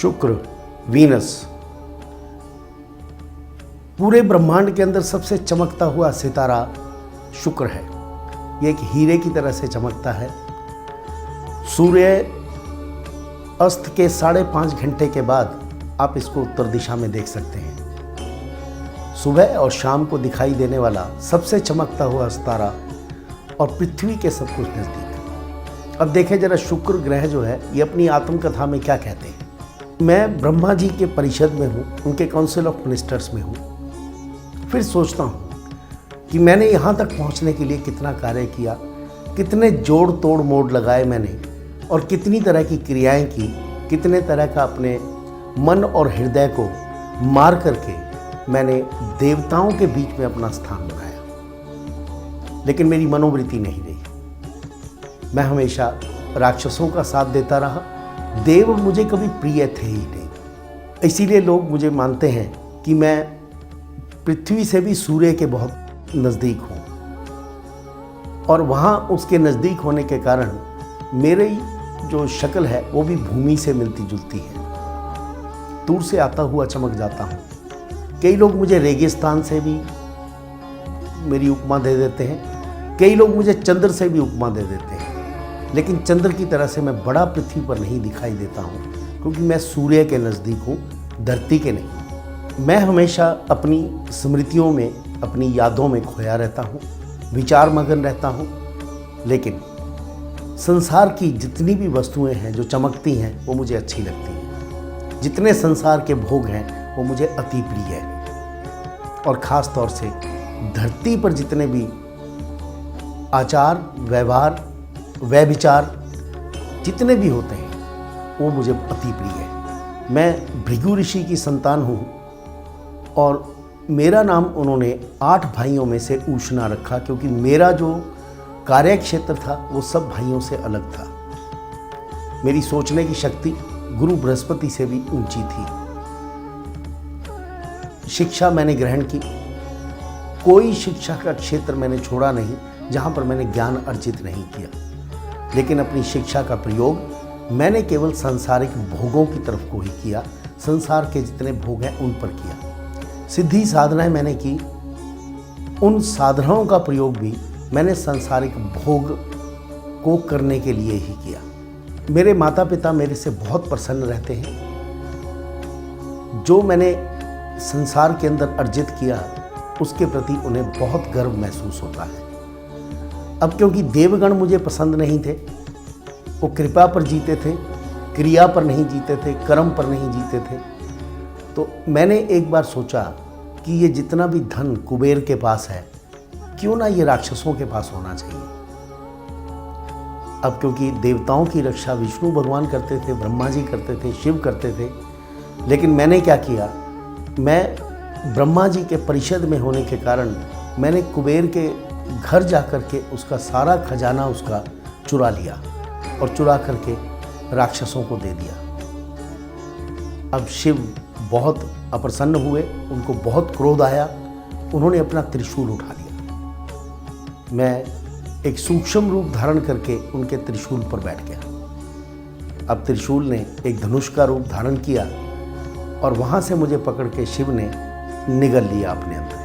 शुक्र, वीनस, पूरे ब्रह्मांड के अंदर सबसे चमकता हुआ सितारा शुक्र है। ये एक हीरे की तरह से चमकता है। सूर्य अस्त के 5.5 घंटे के बाद आप इसको उत्तर दिशा में देख सकते हैं। सुबह और शाम को दिखाई देने वाला सबसे चमकता हुआ सितारा और पृथ्वी के सब कुछ नज़दीक। अब देखें जरा शुक्र ग्रह जो है ये अपनी आत्मकथा में क्या कहते हैं। मैं ब्रह्मा जी के परिषद में हूँ, उनके काउंसिल ऑफ मिनिस्टर्स में हूँ। फिर सोचता हूँ कि मैंने यहाँ तक पहुँचने के लिए कितना कार्य किया, कितने जोड़ तोड़ मोड़ लगाए मैंने, और कितनी तरह की क्रियाएं की, कितने तरह का अपने मन और हृदय को मार करके मैंने देवताओं के बीच में अपना स्थान बनाया। लेकिन मेरी मनोवृत्ति नहीं रही। मैं हमेशा राक्षसों का साथ देता रहा। देव मुझे कभी प्रिय थे ही नहीं। इसीलिए लोग मुझे मानते हैं कि मैं पृथ्वी से भी सूर्य के बहुत नज़दीक हूँ, और वहाँ उसके नज़दीक होने के कारण मेरी जो शक्ल है वो भी भूमि से मिलती जुलती है। दूर से आता हुआ चमक जाता हूँ। कई लोग मुझे रेगिस्तान से भी मेरी उपमा दे देते हैं, कई लोग मुझे चंद्र से भी उपमा दे देते हैं। लेकिन चंद्र की तरह से मैं बड़ा पृथ्वी पर नहीं दिखाई देता हूँ, क्योंकि मैं सूर्य के नज़दीक हूँ, धरती के नहीं। मैं हमेशा अपनी स्मृतियों में, अपनी यादों में खोया रहता हूँ, विचार मगन रहता हूँ। लेकिन संसार की जितनी भी वस्तुएं हैं जो चमकती हैं वो मुझे अच्छी लगती हैं। जितने संसार के भोग हैं वो मुझे अति प्रिय है। और ख़ास तौर से धरती पर जितने भी आचार, व्यवहार, व्यभिचार जितने भी होते हैं वो मुझे अति प्रिय है। मैं भृगु ऋषि की संतान हूँ, और मेरा नाम उन्होंने 8 भाइयों में से ऊष्णा रखा, क्योंकि मेरा जो कार्य क्षेत्र था वो सब भाइयों से अलग था। मेरी सोचने की शक्ति गुरु बृहस्पति से भी ऊंची थी। शिक्षा मैंने ग्रहण की, कोई शिक्षा का क्षेत्र मैंने छोड़ा नहीं जहाँ पर मैंने ज्ञान अर्जित नहीं किया। लेकिन अपनी शिक्षा का प्रयोग मैंने केवल सांसारिक भोगों की तरफ को ही किया, संसार के जितने भोग हैं उन पर किया। सिद्धि साधनाएं मैंने की, उन साधनाओं का प्रयोग भी मैंने सांसारिक भोग को करने के लिए ही किया। मेरे माता पिता मेरे से बहुत प्रसन्न रहते हैं। जो मैंने संसार के अंदर अर्जित किया उसके प्रति उन्हें बहुत गर्व महसूस होता है। अब क्योंकि देवगण मुझे पसंद नहीं थे, वो कृपा पर जीते थे, क्रिया पर नहीं जीते थे, कर्म पर नहीं जीते थे, तो मैंने एक बार सोचा कि ये जितना भी धन कुबेर के पास है क्यों ना ये राक्षसों के पास होना चाहिए। अब क्योंकि देवताओं की रक्षा विष्णु भगवान करते थे, ब्रह्मा जी करते थे, शिव करते थे, लेकिन मैंने क्या किया, मैं ब्रह्मा जी के परिषद में होने के कारण मैंने कुबेर के घर जा कर के उसका सारा खजाना उसका चुरा लिया, और चुरा करके राक्षसों को दे दिया। अब शिव बहुत अप्रसन्न हुए, उनको बहुत क्रोध आया, उन्होंने अपना त्रिशूल उठा लिया। मैं एक सूक्ष्म रूप धारण करके उनके त्रिशूल पर बैठ गया। अब त्रिशूल ने एक धनुष का रूप धारण किया, और वहाँ से मुझे पकड़ के शिव ने निगल लिया अपने अंदर।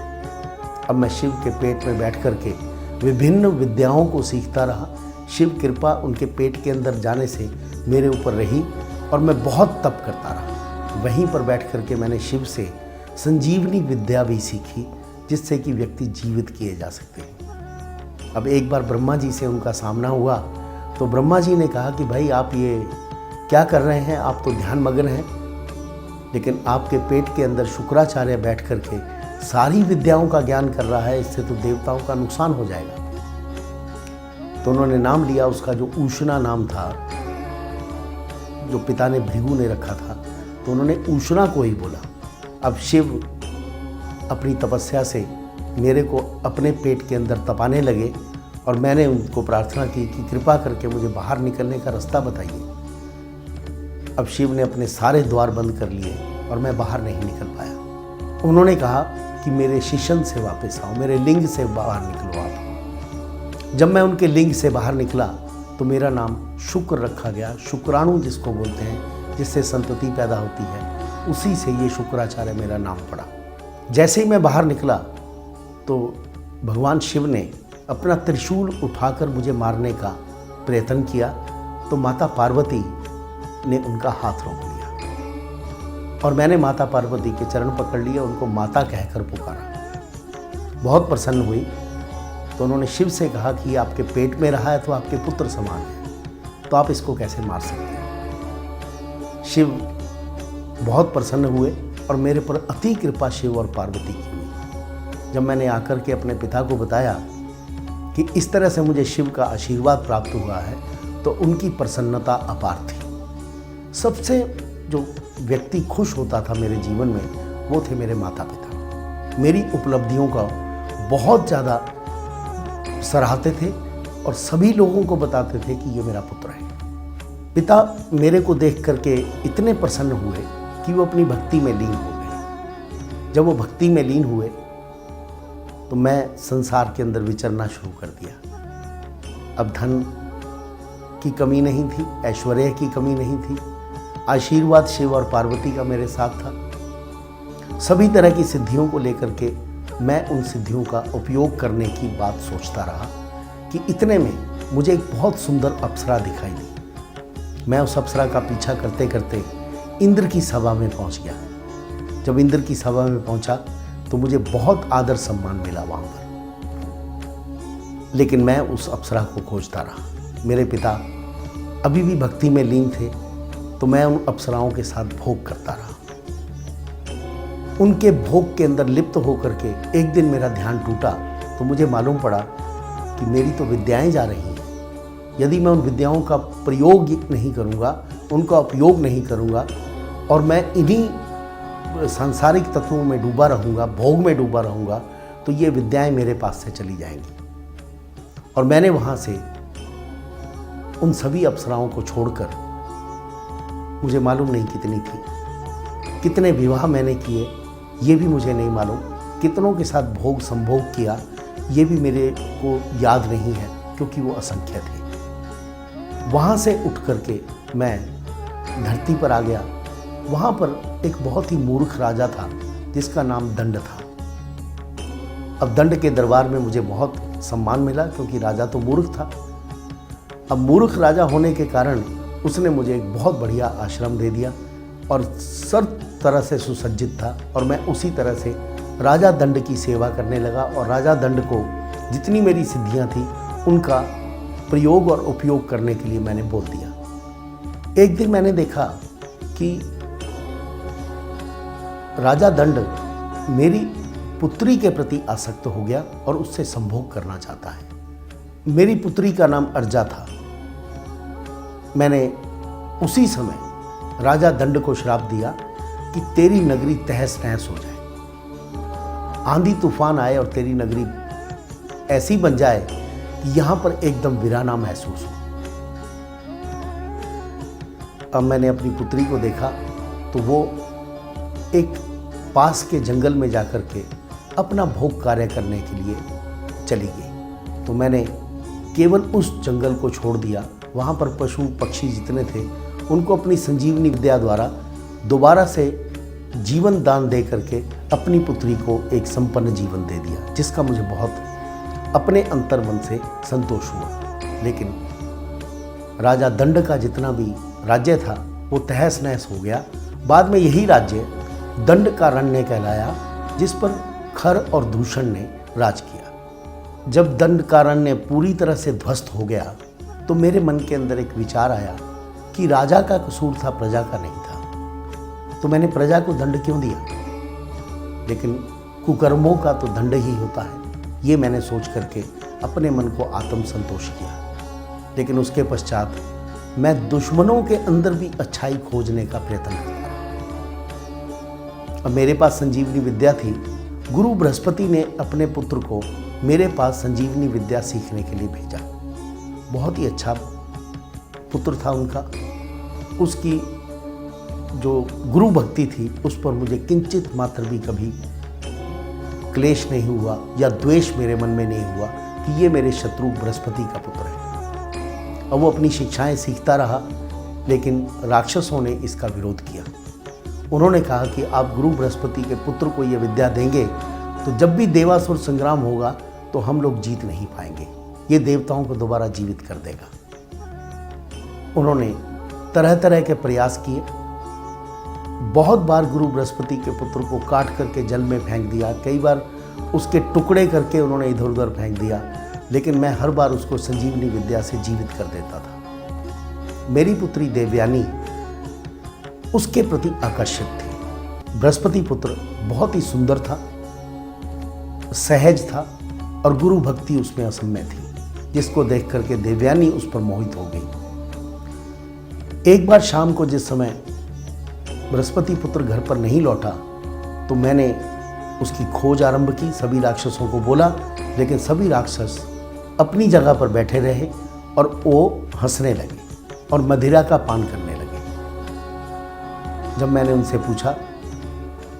अब मैं शिव के पेट में बैठ करके विभिन्न विद्याओं को सीखता रहा। शिव कृपा उनके पेट के अंदर जाने से मेरे ऊपर रही, और मैं बहुत तप करता रहा। वहीं पर बैठ करके मैंने शिव से संजीवनी विद्या भी सीखी, जिससे कि व्यक्ति जीवित किए जा सकते हैं। अब एक बार ब्रह्मा जी से उनका सामना हुआ, तो ब्रह्मा जी ने कहा कि भाई आप ये क्या कर रहे हैं, आप तो ध्यान मग्न हैं, लेकिन आपके पेट के अंदर शुक्राचार्य बैठ करके सारी विद्याओं का ज्ञान कर रहा है, इससे तो देवताओं का नुकसान हो जाएगा। तो उन्होंने नाम लिया उसका, जो ऊष्णा नाम था, जो पिता ने भृगु ने रखा था, तो उन्होंने ऊष्णा को ही बोला। अब शिव अपनी तपस्या से मेरे को अपने पेट के अंदर तपाने लगे, और मैंने उनको प्रार्थना की कि कृपा करके मुझे बाहर निकलने का रास्ता बताइए। अब शिव ने अपने सारे द्वार बंद कर लिए, और मैं बाहर नहीं निकल पाया। उन्होंने कहा कि मेरे शिशन से वापस आओ, मेरे लिंग से बाहर निकलो आप। जब मैं उनके लिंग से बाहर निकला तो मेरा नाम शुक्र रखा गया, शुक्राणु जिसको बोलते हैं, जिससे संतति पैदा होती है, उसी से ये शुक्राचार्य मेरा नाम पड़ा। जैसे ही मैं बाहर निकला तो भगवान शिव ने अपना त्रिशूल उठाकर मुझे मारने का प्रयत्न किया, तो माता पार्वती ने उनका हाथ रोक लिया और मैंने माता पार्वती के चरण पकड़ लिए, उनको माता कहकर पुकारा। बहुत प्रसन्न हुई तो उन्होंने शिव से कहा कि ये आपके पेट में रहा है तो आपके पुत्र समान है, तो आप इसको कैसे मार सकते हैं। शिव बहुत प्रसन्न हुए और मेरे पर अति कृपा शिव और पार्वती की हुई। जब मैंने आकर के अपने पिता को बताया कि इस तरह से मुझे शिव का आशीर्वाद प्राप्त हुआ है, तो उनकी प्रसन्नता अपार थी। सबसे जो व्यक्ति खुश होता था मेरे जीवन में वो थे मेरे माता पिता। मेरी उपलब्धियों का बहुत ज़्यादा सराहते थे और सभी लोगों को बताते थे कि ये मेरा पुत्र है। पिता मेरे को देख करके इतने प्रसन्न हुए कि वो अपनी भक्ति में लीन हो गए। जब वो भक्ति में लीन हुए तो मैं संसार के अंदर विचरना शुरू कर दिया। अब धन की कमी नहीं थी, ऐश्वर्य की कमी नहीं थी, आशीर्वाद शिव और पार्वती का मेरे साथ था। सभी तरह की सिद्धियों को लेकर के मैं उन सिद्धियों का उपयोग करने की बात सोचता रहा कि इतने में मुझे एक बहुत सुंदर अप्सरा दिखाई दी। मैं उस अप्सरा का पीछा करते करते इंद्र की सभा में पहुंच गया। जब इंद्र की सभा में पहुंचा तो मुझे बहुत आदर सम्मान मिला वहाँ पर, लेकिन मैं उस अप्सरा को खोजता रहा। मेरे पिता अभी भी भक्ति में लीन थे, तो मैं उन अप्सराओं के साथ भोग करता रहा। उनके भोग के अंदर लिप्त होकर के एक दिन मेरा ध्यान टूटा तो मुझे मालूम पड़ा कि मेरी तो विद्याएं जा रही हैं। यदि मैं उन विद्याओं का प्रयोग नहीं करूँगा, उनका उपयोग नहीं करूँगा और मैं इन्हीं सांसारिक तत्वों में डूबा रहूँगा, भोग में डूबा रहूँगा, तो ये विद्याएं मेरे पास से चली जाएंगी। और मैंने वहाँ से उन सभी अप्सराओं को छोड़कर, मुझे मालूम नहीं कितनी थी, कितने विवाह मैंने किए ये भी मुझे नहीं मालूम, कितनों के साथ भोग संभोग किया ये भी मेरे को याद नहीं है, क्योंकि वो असंख्य थे। वहाँ से उठ करके मैं धरती पर आ गया। वहाँ पर एक बहुत ही मूर्ख राजा था जिसका नाम दंड था। अब दंड के दरबार में मुझे बहुत सम्मान मिला, क्योंकि राजा तो मूर्ख था। अब मूर्ख राजा होने के कारण उसने मुझे एक बहुत बढ़िया आश्रम दे दिया और सब तरह से सुसज्जित था, और मैं उसी तरह से राजा दंड की सेवा करने लगा। और राजा दंड को जितनी मेरी सिद्धियां थी उनका प्रयोग और उपयोग करने के लिए मैंने बोल दिया। एक दिन मैंने देखा कि राजा दंड मेरी पुत्री के प्रति आसक्त हो गया और उससे संभोग करना चाहता है। मेरी पुत्री का नाम अर्जा था। मैंने उसी समय राजा दंड को श्राप दिया कि तेरी नगरी तहस नहस हो जाए, आंधी तूफान आए और तेरी नगरी ऐसी बन जाए कि यहां पर एकदम वीराना महसूस हो। अब मैंने अपनी पुत्री को देखा तो वो एक पास के जंगल में जाकर के अपना भोग कार्य करने के लिए चली गई। तो मैंने केवल उस जंगल को छोड़ दिया। वहाँ पर पशु पक्षी जितने थे उनको अपनी संजीवनी विद्या द्वारा दोबारा से जीवन दान दे करके अपनी पुत्री को एक संपन्न जीवन दे दिया, जिसका मुझे बहुत अपने अंतर्मन से संतोष हुआ। लेकिन राजा दंड का जितना भी राज्य था वो तहस नहस हो गया। बाद में यही राज्य दंडकारण्य कहलाया, जिस पर खर और दूषण ने राज किया। जब दंडकारण्य पूरी तरह से ध्वस्त हो गया तो मेरे मन के अंदर एक विचार आया कि राजा का कसूर था, प्रजा का नहीं था। तो मैंने प्रजा को दंड क्यों दिया? लेकिन कुकर्मों का तो दंड ही होता है, ये मैंने सोच करके अपने मन को आत्म संतोष किया। लेकिन उसके पश्चात मैं दुश्मनों के अंदर भी अच्छाई खोजने का प्रयत्न करता रहा। अब मेरे पास संजीवनी विद्या थी। गुरु बृहस्पति ने अपने पुत्र को मेरे पास संजीवनी विद्या सीखने के लिए भेजा। बहुत ही अच्छा पुत्र था उनका। उसकी जो गुरु भक्ति थी उस पर मुझे किंचित मात्र भी कभी क्लेश नहीं हुआ या द्वेष मेरे मन में नहीं हुआ कि ये मेरे शत्रु बृहस्पति का पुत्र है। अब वो अपनी शिक्षाएं सीखता रहा, लेकिन राक्षसों ने इसका विरोध किया। उन्होंने कहा कि आप गुरु बृहस्पति के पुत्र को यह विद्या देंगे तो जब भी देवासुर संग्राम होगा तो हम लोग जीत नहीं पाएंगे, ये देवताओं को दोबारा जीवित कर देगा। उन्होंने तरह तरह के प्रयास किए, बहुत बार गुरु बृहस्पति के पुत्र को काट करके जल में फेंक दिया, कई बार उसके टुकड़े करके उन्होंने इधर उधर फेंक दिया, लेकिन मैं हर बार उसको संजीवनी विद्या से जीवित कर देता था। मेरी पुत्री देवयानी उसके प्रति आकर्षित थी। बृहस्पति पुत्र बहुत ही सुंदर था, सहज था और गुरु भक्ति उसमें असम्य थी, जिसको देख करके देवयानी उस पर मोहित हो गई। एक बार शाम को जिस समय बृहस्पति पुत्र घर पर नहीं लौटा तो मैंने उसकी खोज आरंभ की, सभी राक्षसों को बोला, लेकिन सभी राक्षस अपनी जगह पर बैठे रहे और वो हंसने लगे और मदिरा का पान करने लगे। जब मैंने उनसे पूछा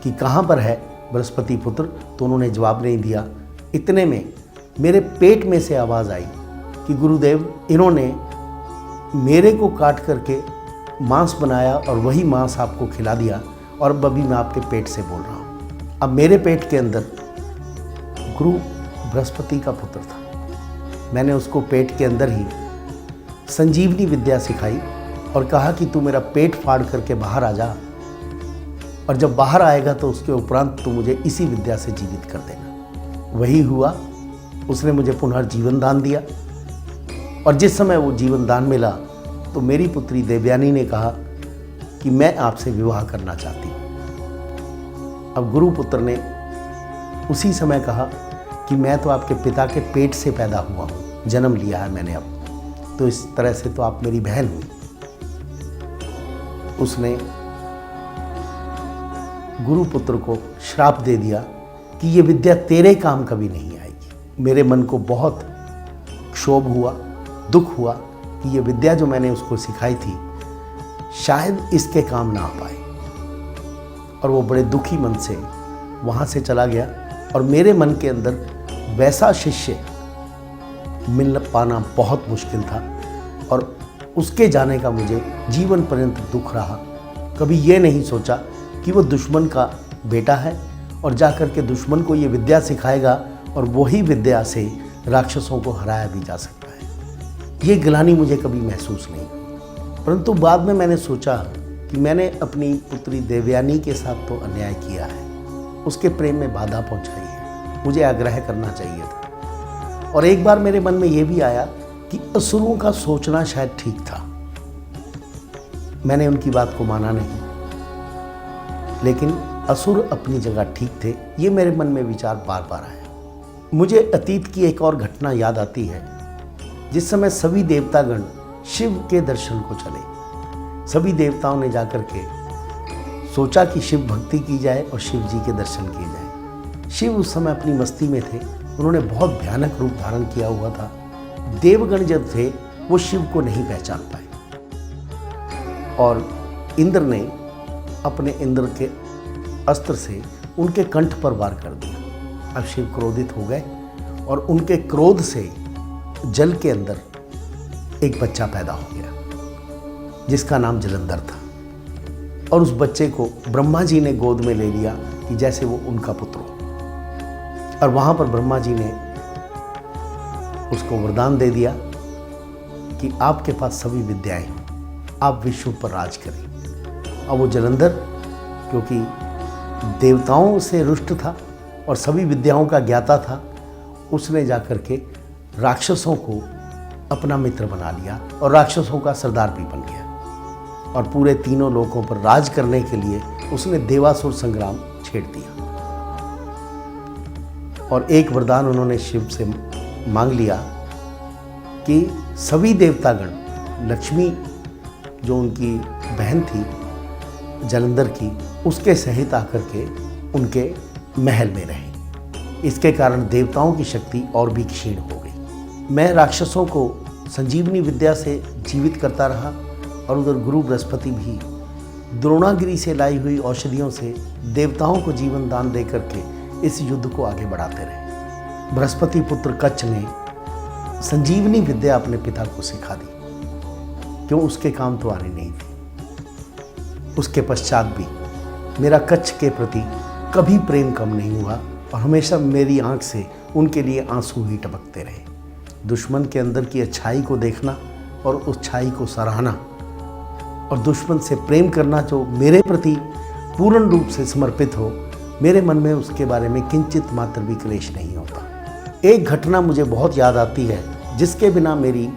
कि कहाँ पर है बृहस्पति पुत्र तो उन्होंने जवाब नहीं दिया। इतने में मेरे पेट में से आवाज़ आई कि गुरुदेव, इन्होंने मेरे को काट करके मांस बनाया और वही मांस आपको खिला दिया और अब अभी मैं आपके पेट से बोल रहा हूँ। अब मेरे पेट के अंदर गुरु बृहस्पति का पुत्र था। मैंने उसको पेट के अंदर ही संजीवनी विद्या सिखाई और कहा कि तू मेरा पेट फाड़ करके बाहर आ जा और जब बाहर आएगा तो उसके उपरांत तू मुझे इसी विद्या से जीवित कर देना। वही हुआ, उसने मुझे पुनर्जीवन दान दिया और जिस समय वो जीवन दान मिला तो मेरी पुत्री देवयानी ने कहा कि मैं आपसे विवाह करना चाहती हूँ। अब गुरुपुत्र ने उसी समय कहा कि मैं तो आपके पिता के पेट से पैदा हुआ हूँ, जन्म लिया है मैंने अब, तो इस तरह से तो आप मेरी बहन हुई। उसने गुरुपुत्र को श्राप दे दिया कि ये विद्या तेरे काम कभी नहीं आएगी। मेरे मन को बहुत क्षोभ हुआ, दुख हुआ कि ये विद्या जो मैंने उसको सिखाई थी शायद इसके काम ना आ पाए, और वो बड़े दुखी मन से वहाँ से चला गया और मेरे मन के अंदर वैसा शिष्य मिल पाना बहुत मुश्किल था और उसके जाने का मुझे जीवन पर्यंत दुख रहा। कभी ये नहीं सोचा कि वो दुश्मन का बेटा है और जाकर के दुश्मन को ये विद्या सिखाएगा और वही विद्या से राक्षसों को हराया भी जा सकता है। ये ग्लानि मुझे कभी महसूस नहीं हुई, परंतु बाद में मैंने सोचा कि मैंने अपनी पुत्री देवयानी के साथ तो अन्याय किया है, उसके प्रेम में बाधा पहुंचाई है, मुझे आग्रह करना चाहिए था। और एक बार मेरे मन में ये भी आया कि असुरों का सोचना शायद ठीक था। मैंने उनकी बात को माना नहीं, लेकिन असुर अपनी जगह ठीक थे, ये मेरे मन में विचार बार बार आया। मुझे अतीत की एक और घटना याद आती है, जिस समय सभी देवतागण शिव के दर्शन को चले। सभी देवताओं ने जाकर के सोचा कि शिव भक्ति की जाए और शिव जी के दर्शन किए जाए। शिव उस समय अपनी मस्ती में थे, उन्होंने बहुत भयानक रूप धारण किया हुआ था। देवगण जब थे वो शिव को नहीं पहचान पाए और इंद्र ने अपने इंद्र के अस्त्र से उनके कंठ पर वार कर दिया। अब शिव क्रोधित हो गए और उनके क्रोध से जल के अंदर एक बच्चा पैदा हो गया जिसका नाम जलंधर था, और उस बच्चे को ब्रह्मा जी ने गोद में ले लिया कि जैसे वो उनका पुत्र हो। और वहाँ पर ब्रह्मा जी ने उसको वरदान दे दिया कि आपके पास सभी विद्याएं हैं, आप विश्व पर राज करें। अब वो जलंधर क्योंकि देवताओं से रुष्ट था और सभी विद्याओं का ज्ञाता था, उसने जाकर के राक्षसों को अपना मित्र बना लिया और राक्षसों का सरदार भी बन गया और पूरे तीनों लोकों पर राज करने के लिए उसने देवासुर संग्राम छेड़ दिया। और एक वरदान उन्होंने शिव से मांग लिया कि सभी देवतागण, लक्ष्मी जो उनकी बहन थी जलंधर की, उसके सहित आकर के उनके महल में रहे। इसके कारण देवताओं की शक्ति और भी क्षीण हो गई। मैं राक्षसों को संजीवनी विद्या से जीवित करता रहा और उधर गुरु बृहस्पति भी द्रोणागिरी से लाई हुई औषधियों से देवताओं को जीवन दान दे करके इस युद्ध को आगे बढ़ाते रहे। बृहस्पति पुत्र कच्छ ने संजीवनी विद्या अपने पिता को सिखा दी क्यों, उसके काम तो आने नहीं थी। उसके पश्चात भी मेरा कच्छ के प्रति कभी प्रेम कम नहीं हुआ और हमेशा मेरी आंख से उनके लिए आंसू ही टपकते रहे। दुश्मन के अंदर की अच्छाई को देखना और उस अच्छाई को सराहना और दुश्मन से प्रेम करना जो मेरे प्रति पूर्ण रूप से समर्पित हो, मेरे मन में उसके बारे में किंचित मात्र भी क्लेश नहीं होता। एक घटना मुझे बहुत याद आती है जिसके बिना मेरी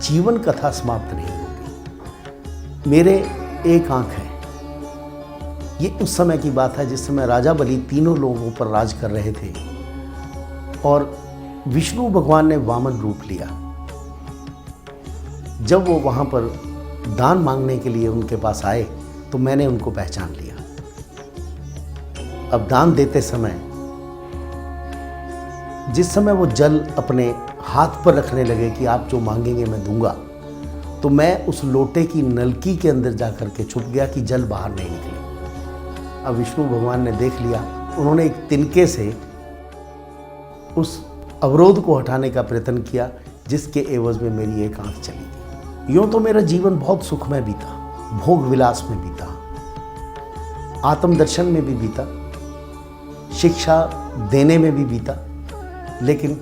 जीवन कथा समाप्त नहीं होगी। मेरे एक आंख है। ये उस समय की बात है जिस समय राजा बलि तीनों लोगों पर राज कर रहे थे और विष्णु भगवान ने वामन रूप लिया। जब वो वहाँ पर दान मांगने के लिए उनके पास आए तो मैंने उनको पहचान लिया। अब दान देते समय जिस समय वो जल अपने हाथ पर रखने लगे कि आप जो मांगेंगे मैं दूंगा, तो मैं उस लोटे की नलकी के अंदर जाकर के छुप गया कि जल बाहर नहीं निकले। अब विष्णु भगवान ने देख लिया, उन्होंने एक तिनके से उस अवरोध को हटाने का प्रयत्न किया जिसके एवज में मेरी एक आंख चली गई। यूँ तो मेरा जीवन बहुत सुखमय बीता, भोग विलास में बीता, आत्मदर्शन में भी बीता, शिक्षा देने में भी बीता, लेकिन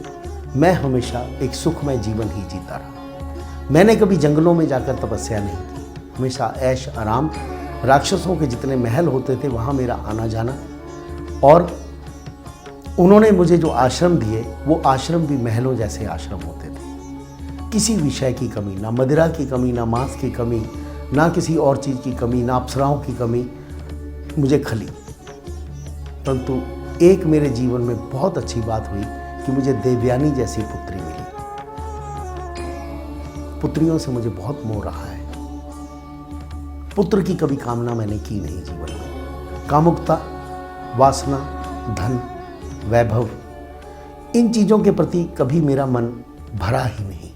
मैं हमेशा एक सुखमय जीवन ही जीता रहा। मैंने कभी जंगलों में जाकर तपस्या नहीं की, हमेशा ऐश आराम, राक्षसों के जितने महल होते थे वहाँ मेरा आना जाना, और उन्होंने मुझे जो आश्रम दिए वो आश्रम भी महलों जैसे आश्रम होते थे। किसी विषय की कमी, ना मदिरा की कमी, ना मांस की कमी, ना किसी और चीज़ की कमी, ना अप्सराओं की कमी मुझे खली। परंतु एक मेरे जीवन में बहुत अच्छी बात हुई कि मुझे देवयानी जैसी पुत्री मिली। पुत्रियों से मुझे बहुत मोह रहा है। पुत्र की कभी कामना मैंने की नहीं जीवन में। कामुकता, वासना, धन, वैभव, इन चीज़ों के प्रति कभी मेरा मन भरा ही नहीं।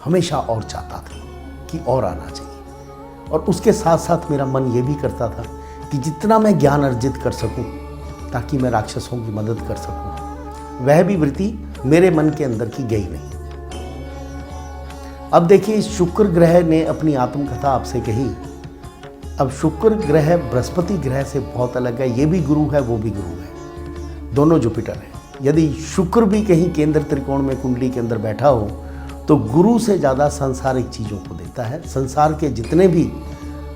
हमेशा और चाहता था कि और आना चाहिए, और उसके साथ साथ मेरा मन ये भी करता था कि जितना मैं ज्ञान अर्जित कर सकूं ताकि मैं राक्षसों की मदद कर सकूं, वह भी वृत्ति मेरे मन के अंदर की गई नहीं। अब देखिए, शुक्र ग्रह ने अपनी आत्मकथा आपसे कही। अब शुक्र ग्रह बृहस्पति ग्रह से बहुत अलग है। ये भी गुरु है, वो भी गुरु है, दोनों जुपिटर है। यदि शुक्र भी कहीं केंद्र त्रिकोण में कुंडली के अंदर बैठा हो तो गुरु से ज़्यादा सांसारिक चीज़ों को देता है। संसार के जितने भी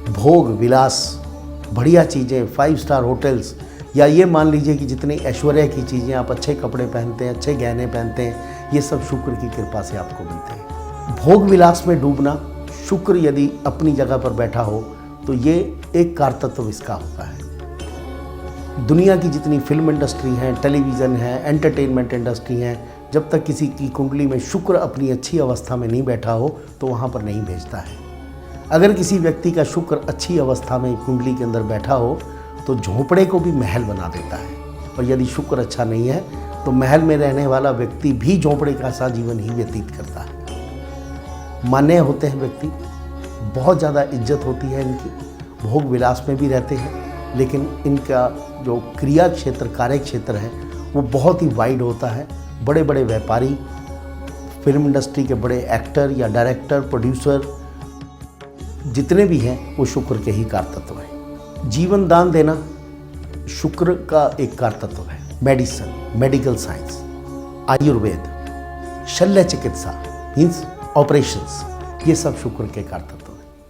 भोग विलास, बढ़िया चीज़ें, 5 स्टार होटल्स, या ये मान लीजिए कि जितनी ऐश्वर्य की चीज़ें, आप अच्छे कपड़े पहनते हैं, अच्छे गहने पहनते हैं, ये सब शुक्र की कृपा से आपको मिलते हैं। भोग विलास में डूबना, शुक्र यदि अपनी जगह पर बैठा हो तो ये एक कारतत्व इसका होता है। दुनिया की जितनी फिल्म इंडस्ट्री है, टेलीविज़न है, एंटरटेनमेंट इंडस्ट्री है, जब तक किसी की कुंडली में शुक्र अपनी अच्छी अवस्था में नहीं बैठा हो तो वहाँ पर नहीं भेजता है। अगर किसी व्यक्ति का शुक्र अच्छी अवस्था में कुंडली के अंदर बैठा हो तो झोंपड़े को भी महल बना देता है, और यदि शुक्र अच्छा नहीं है तो महल में रहने वाला व्यक्ति भी झोंपड़े का सा जीवन ही व्यतीत करता है। मान्य होते हैं व्यक्ति, बहुत ज़्यादा इज्जत होती है इनकी, भोग विलास में भी रहते हैं, लेकिन इनका जो क्रिया क्षेत्र, कार्य क्षेत्र है वो बहुत ही वाइड होता है। बड़े बड़े व्यापारी, फिल्म इंडस्ट्री के बड़े एक्टर या डायरेक्टर, प्रोड्यूसर जितने भी हैं वो शुक्र के ही कारतत्व हैं। जीवन दान देना शुक्र का एक कारतत्व है। मेडिसिन, मेडिकल साइंस, आयुर्वेद, शल्य चिकित्सा मीन्स ऑपरेशंस, ये सब शुक्र के कारतत्व।